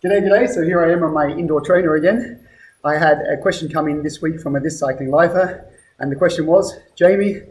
G'day. So here I am on my indoor trainer again. I had a question come in this week from a This Cycling Lifer, and the question was, Jamie,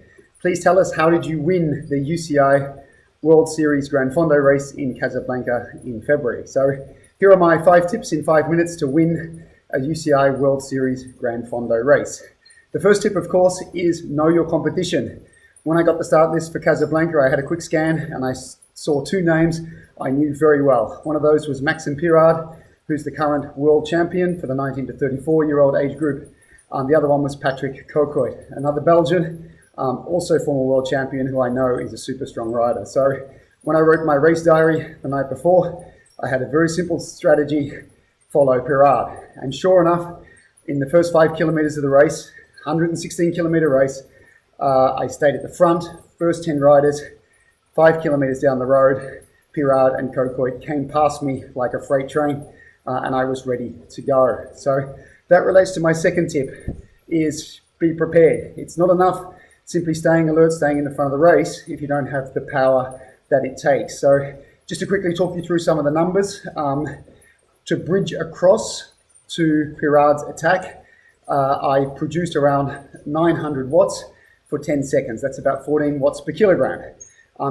please tell us, how did you win the UCI World Series Granfondo race in Casablanca in February? So here are my 5 tips in 5 minutes to win a UCI World Series Granfondo race. The first tip, of course, is know your competition. When I got the start list for Casablanca, I had a quick scan and I saw 2 names I knew very well. One of those was Maxime Pirard, who's the current world champion for the 19 to 34-year-old age group. The other one was Patrick Cocoit, another Belgian, also former world champion, who I know is a super strong rider. So when I wrote my race diary the night before, I had a very simple strategy: follow Pirard. And sure enough, in the first 5 kilometers of the race, 116 kilometer race, I stayed at the front, first 10 riders. 5 kilometers down the road, Pirard and Cocoit came past me like a freight train, and I was ready to go. So that relates to my second tip, is be prepared. It's not enough simply staying alert, staying in the front of the race, if you don't have the power that it takes. So just to quickly talk you through some of the numbers, to bridge across to Pirard's attack, I produced around 900 watts for 10 seconds. That's about 14 watts per kilogram.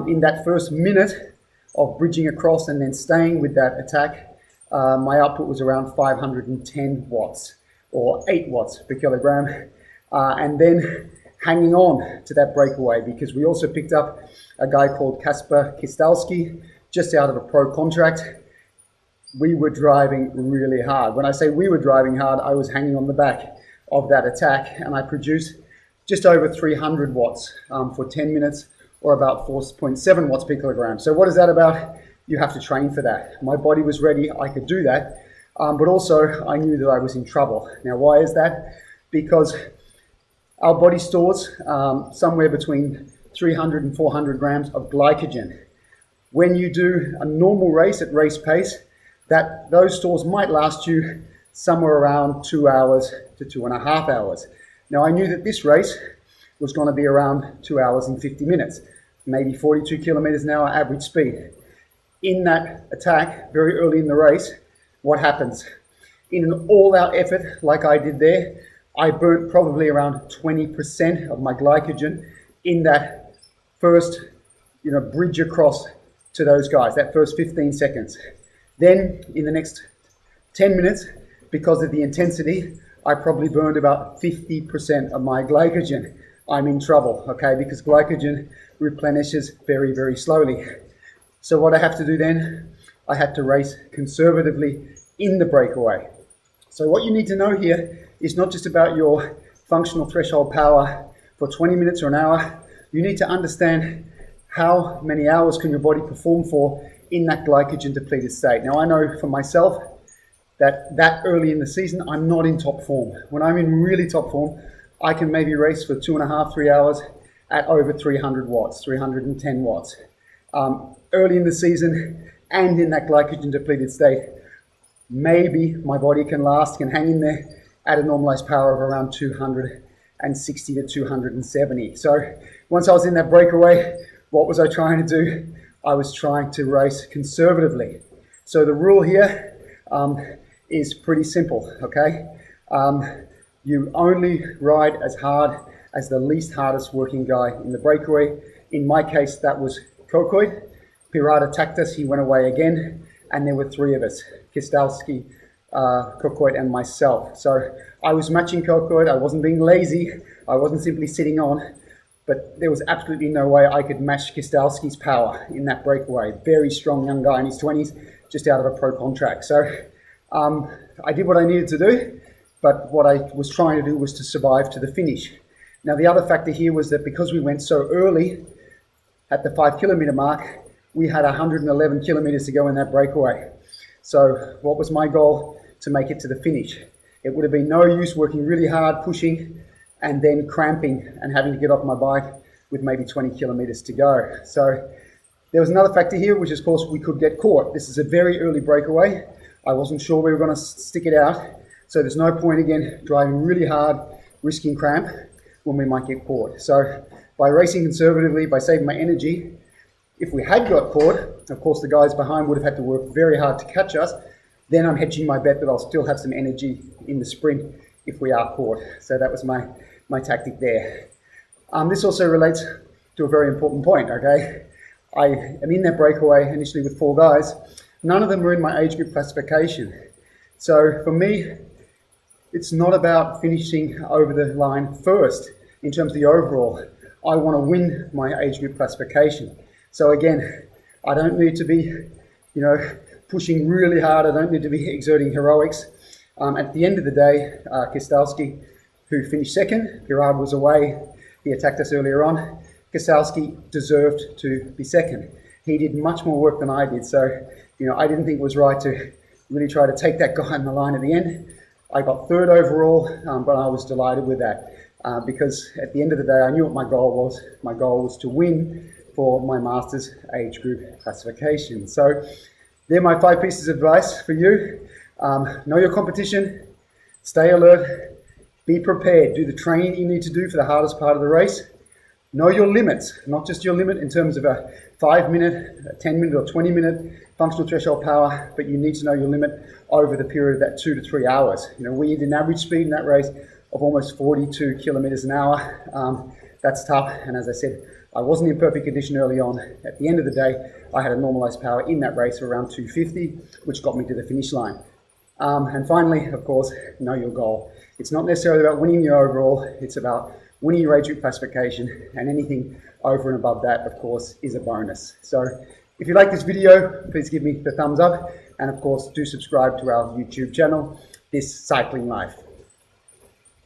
In that first minute of bridging across and then staying with that attack, my output was around 510 watts or 8 watts per kilogram. And then hanging on to that breakaway, because we also picked up a guy called Kasper Kistalski just out of a pro contract. We were driving really hard. When I say we were driving hard, I was hanging on the back of that attack, and I produced just over 300 watts for 10 minutes, or about 4.7 watts per kilogram. So what is that about? You have to train for that. My body was ready, I could do that, but also I knew that I was in trouble. Now, why is that? Because our body stores somewhere between 300 and 400 grams of glycogen. When you do a normal race at race pace, those stores might last you somewhere around 2 hours to 2.5 hours. Now, I knew that this race was going to be around 2 hours and 50 minutes, maybe 42 kilometers an hour average speed. In that attack, very early in the race, what happens? In an all-out effort like I did there, I burnt probably around 20% of my glycogen in that first, bridge across to those guys, that first 15 seconds. Then in the next 10 minutes, because of the intensity, I probably burned about 50% of my glycogen. I'm in trouble, okay, because glycogen replenishes very, very slowly. So what I have to do then, I had to race conservatively in the breakaway. So what you need to know here is not just about your functional threshold power for 20 minutes or an hour. You need to understand how many hours can your body perform for in that glycogen depleted state. Now, I know for myself that early in the season, I'm not in top form. When I'm in really top form, I can maybe race for 2.5, 3 hours at over 300 watts, 310 watts. Early in the season and in that glycogen depleted state, maybe my body can hang in there at a normalized power of around 260 to 270. So once I was in that breakaway, what was I trying to do? I was trying to race conservatively. So the rule here is pretty simple, okay? You only ride as hard as the least hardest working guy in the breakaway. In my case, that was Cocoit. Pirard attacked us, he went away again, and there were 3 of us, Kistalski, Cocoit, and myself. So I was matching Cocoit, I wasn't being lazy, I wasn't simply sitting on, but there was absolutely no way I could match Kistalski's power in that breakaway. Very strong young guy in his 20s, just out of a pro contract. So I did what I needed to do, but what I was trying to do was to survive to the finish. Now, the other factor here was that because we went so early at the 5 kilometer mark, we had 111 kilometers to go in that breakaway. So what was my goal? To make it to the finish. It would have been no use working really hard, pushing, and then cramping and having to get off my bike with maybe 20 kilometers to go. So there was another factor here, which is, of course, we could get caught. This is a very early breakaway. I wasn't sure we were going to stick it out. So there's no point, again, driving really hard, risking cramp when we might get caught. So by racing conservatively, by saving my energy, if we had got caught, of course, the guys behind would have had to work very hard to catch us, then I'm hedging my bet that I'll still have some energy in the sprint if we are caught. So that was my tactic there. This also relates to a very important point, okay? I am in that breakaway initially with 4 guys. None of them were in my age group classification. So for me, it's not about finishing over the line first in terms of the overall. I want to win my age group classification. So again, I don't need to be, pushing really hard. I don't need to be exerting heroics. At the end of the day, Kostalski, who finished second, Girard was away. He attacked us earlier on. Kostalski deserved to be second. He did much more work than I did. So, I didn't think it was right to really try to take that guy on the line at the end. I got third overall, but I was delighted with that because at the end of the day, I knew what my goal was. My goal was to win for my Masters age group classification. So they're my 5 pieces of advice for you. Know your competition, stay alert, be prepared, do the training you need to do for the hardest part of the race. Know your limits, not just your limit in terms of a 5-minute, a 10-minute or 20-minute functional threshold power, but you need to know your limit over the period of that 2 to 3 hours. We did an average speed in that race of almost 42 kilometers an hour. That's tough, and as I said, I wasn't in perfect condition early on. At the end of the day, I had a normalized power in that race of around 250, which got me to the finish line. And finally, of course, know your goal. It's not necessarily about winning your overall, it's about winning your age group classification, and anything over and above that, of course, is a bonus. So if you like this video, please give me the thumbs up, and of course, do subscribe to our YouTube channel, This Cycling Life.